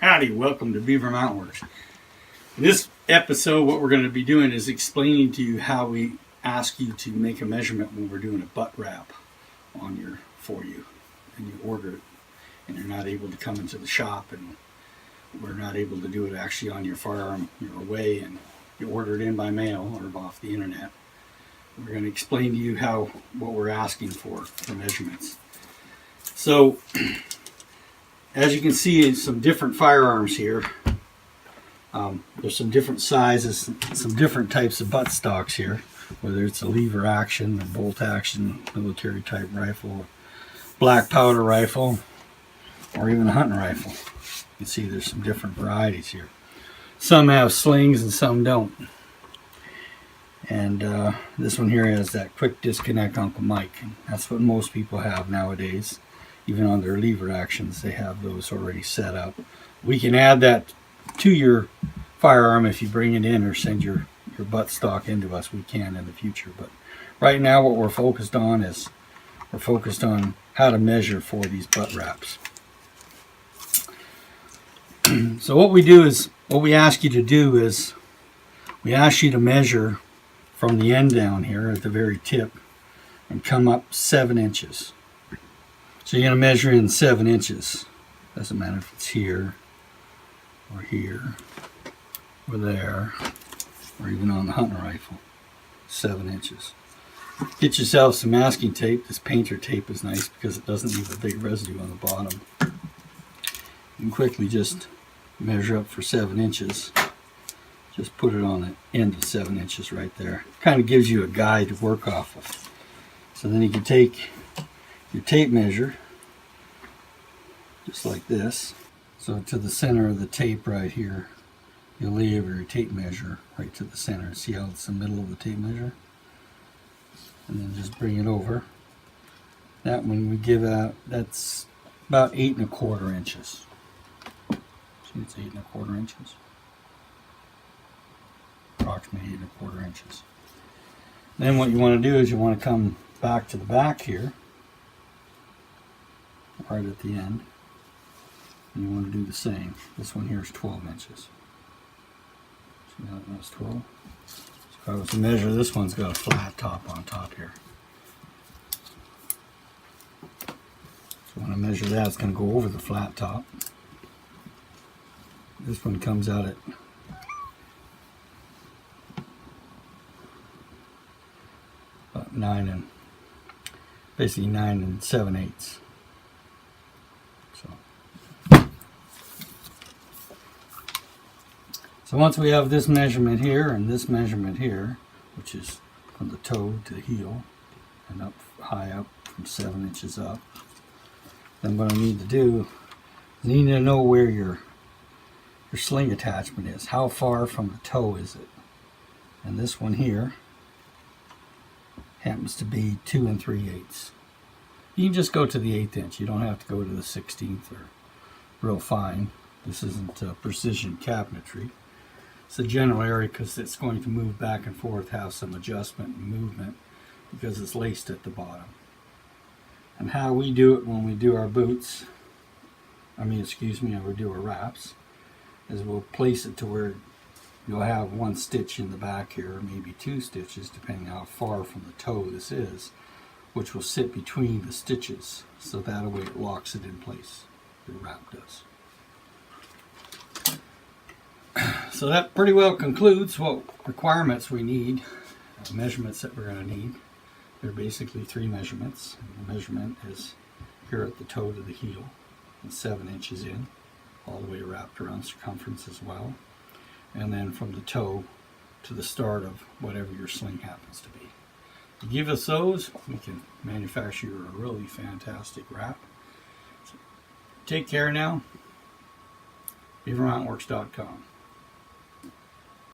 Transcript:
Howdy, welcome to Beaver Mountain Works. In this episode, what we're going to be doing is explaining to you how we ask you to make a measurement when we're doing a butt wrap for you, and you order it, and you're not able to come into the shop, and we're not able to do it actually on your firearm. You're away, and you order it in by mail or off the internet. We're going to explain to you what we're asking for measurements. So, as you can see, some different firearms here. There's some different sizes, some different types of butt stocks here, whether it's a lever action, a bolt action, military type rifle, black powder rifle, or even a hunting rifle. You can see there's some different varieties here. Some have slings and some don't. And this one here has that quick disconnect Uncle Mike. And that's what most people have nowadays. Even on their lever actions, they have those already set up. We can add that to your firearm if you bring it in or send your butt stock into us. We can in the future. But right now what we're focused on is how to measure for these butt wraps. So what we ask you to do is we ask you to measure from the end down here at the very tip and come up 7 inches. So you're going to measure in 7 inches. Doesn't matter if it's here, or there, or even on the hunting rifle. 7 inches. Get yourself some masking tape. This painter tape is nice because it doesn't leave a big residue on the bottom. You can quickly just measure up for 7 inches. Just put it on the end of 7 inches right there. Kind of gives you a guide to work off of. So then you can take your tape measure, just like this. So to the center of the tape right here, you'll lay over your tape measure right to the center. See how it's the middle of the tape measure? And then just bring it over. That one we give out, that's about 8 1/4 inches. See, it's 8 1/4 inches. Approximately 8 1/4 inches. Then what you want to do is you want to come back to the back here, right at the end, and you want to do the same. This one here is 12 inches. See how that was 12? So if I was to measure, this one's got a flat top on top here. So when I measure that, it's going to go over the flat top. This one comes out at about 9 7/8. So once we have this measurement here and this measurement here, which is from the toe to the heel and up high up from 7 inches up, then what I need to do is I need to know where your sling attachment is. How far from the toe is it? And this one here happens to be 2 3/8. You can just go to the 1/8 inch. You don't have to go to the 16th or real fine. This isn't precision cabinetry. It's a general area because it's going to move back and forth, have some adjustment and movement because it's laced at the bottom. And how we do it when we do our boots, when we do our wraps, is we'll place it to where you'll have 1 stitch in the back here, or maybe 2 stitches, depending how far from the toe this is, which will sit between the stitches, so that way it locks it in place. The wrap does. So that pretty well concludes what requirements we need, measurements that we're going to need. They're basically 3 measurements. And the measurement is here at the toe to the heel, and 7 inches in, all the way wrapped around circumference as well. And then from the toe to the start of whatever your sling happens to be. If you give us those, we can manufacture a really fantastic wrap. So take care now. BeaverMountainWorks.com.